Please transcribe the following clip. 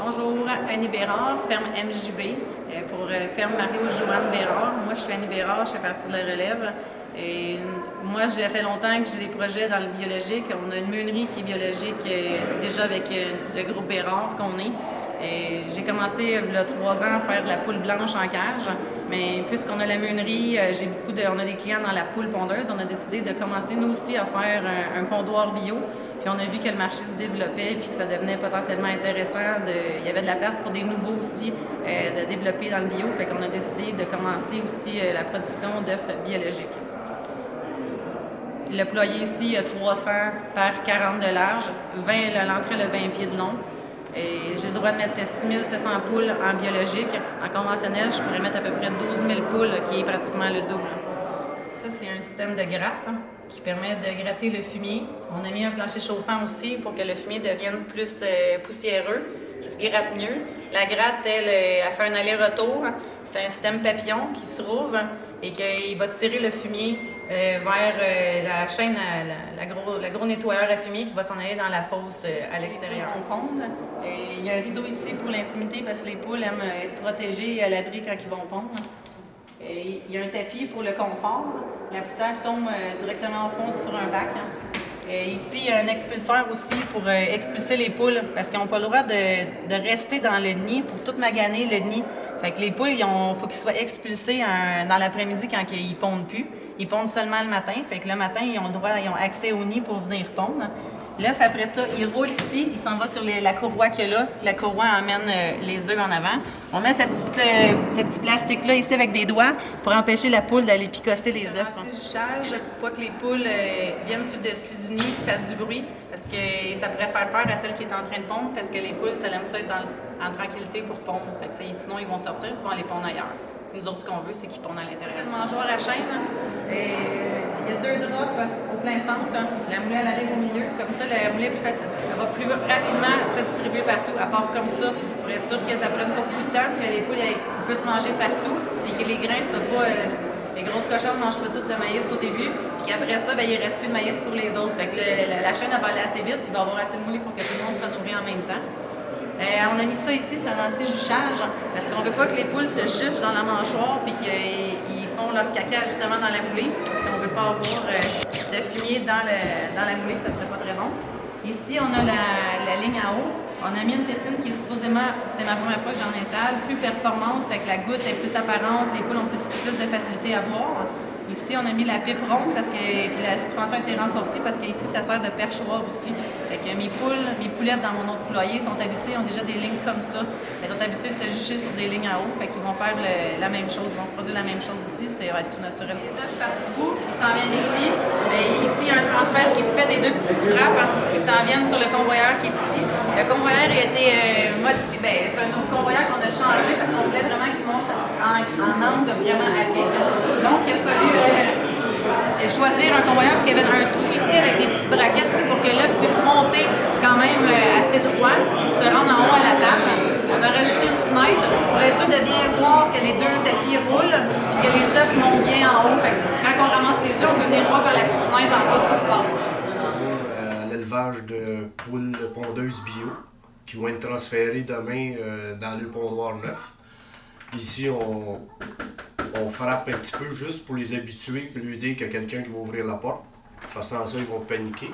Bonjour, Annie Bérard, ferme MJB, pour ferme Mario-Joanne Bérard. Moi, je suis Annie Bérard, je fais partie de la relève. Et moi, j'ai fait longtemps que j'ai des projets dans le biologique. On a une meunerie qui est biologique déjà avec le groupe Bérard qu'on est. J'ai commencé il y a 3 ans à faire de la poule blanche en cage, mais puisqu'on a la meunerie, on a des clients dans la poule pondeuse, on a décidé de commencer nous aussi à faire un pondoir bio. Puis on a vu que le marché se développait puis que ça devenait potentiellement intéressant. Il y avait de la place pour des nouveaux aussi de développer dans le bio. Fait qu'on a décidé de commencer aussi la production d'œufs biologiques. Le poulailler ici, il y a 300 par 40 de large, l'entrée a 20 pieds de long. Et j'ai le droit de mettre 6700 poules en biologique. En conventionnel, je pourrais mettre à peu près 12 000 poules, qui est pratiquement le double. Ça, c'est un système de gratte qui permet de gratter le fumier. On a mis un plancher chauffant aussi pour que le fumier devienne plus poussiéreux, qui se gratte mieux. La gratte, elle fait un aller-retour. C'est un système papillon qui se rouvre et qu'il va tirer le fumier vers la chaîne, la gros nettoyeur à fumier qui va s'en aller dans la fosse à l'extérieur. On pond. Il y a un rideau ici pour l'intimité parce que les poules aiment être protégées et à l'abri quand ils vont pondre. Il y a un tapis pour le confort. La poussière tombe directement au fond sur un bac. Ici, il y a un expulseur aussi pour expulser les poules parce qu'ils n'ont pas le droit de rester dans le nid pour tout maganer le nid. Fait que les poules, il faut qu'ils soient expulsés dans l'après-midi quand ils pondent plus. Ils pondent seulement le matin. Fait que le matin, ils ont accès au nid pour venir pondre. L'œuf, après ça, il roule ici, il s'en va sur la courroie qu'il y a là. La courroie emmène les œufs en avant. On met ce petit plastique-là ici avec des doigts pour empêcher la poule d'aller picosser les œufs. Anti-juchage pour pas que les poules viennent sur le dessus du nid et fassent du bruit, parce que ça pourrait faire peur à celle qui est en train de pondre, parce que les poules, ça aime ça être en tranquillité pour pondre. Fait que sinon, ils vont sortir et vont aller pondre ailleurs. Nous autres, ce qu'on veut, c'est qu'ils pondent à l'intérieur. C'est le mangeoire à chaîne. Il y a 2 drops au plein centre. La moulée, elle arrive au milieu. Comme ça, la moulée est plus facile. Elle va plus rapidement se distribuer partout, à part comme ça, pour être sûr que ça prenne pas beaucoup de temps, que les poules puissent manger partout, puis que les grains ne soient pas... les grosses cochonnes ne mangent pas tout le maïs au début, puis qu'après ça, il ne reste plus de maïs pour les autres. Fait que la chaîne, elle va aller assez vite, il va y avoir assez de moulée pour que tout le monde soit nourri en même temps. On a mis ça ici, c'est un anti-juchage, parce qu'on ne veut pas que les poules se juchent dans la mâchoire puis qu'ils font leur caca justement dans la moulée, parce qu'on ne veut pas avoir de fumier dans la moulée, ça ne serait pas très bon. Ici, on a la ligne en haut. On a mis une tétine qui est supposément, c'est ma première fois que j'en installe, plus performante, fait que la goutte est plus apparente, les poules ont plus de facilité à boire. Ici, on a mis la pipe ronde puis la suspension a été renforcée parce qu'ici, ça sert de perchoir aussi. Fait que mes poulettes dans mon autre poulailler sont habituées, ils ont déjà des lignes comme ça. Elles sont habituées de se jucher sur des lignes à haut, fait qu'ils vont faire la même chose, ils vont produire la même chose ici, ça va être tout naturel. Les œufs partent du bout, ils s'en viennent ici. Ici, il y a un transfert qui se fait des 2 petits frappes, ils s'en viennent sur le convoyeur qui est ici. Le convoyeur a été modifié, c'est un autre convoyeur qu'on a changé parce qu'on voulait vraiment qu'il monte en angle vraiment à pic. Donc, il a fallu choisir un convoyeur parce qu'il y avait un trou ici avec des petites braquettes ici pour que l'œuf puisse monter quand même assez droit, se rendre en haut à la table. On a rajouté une fenêtre pour être sûr de bien voir que les 2 tapis roulent puis que les œufs montent bien en haut. Fait que quand on ramasse les œufs, on peut venir voir par la petite fenêtre en bas ce qui se passe. L'élevage de poules pondeuses bio qui vont être transférées demain dans le pondoir neuf. Ici, on frappe un petit peu juste pour les habituer, pour lui dire qu'il y a quelqu'un qui va ouvrir la porte. Parce que sans ça, ils vont paniquer.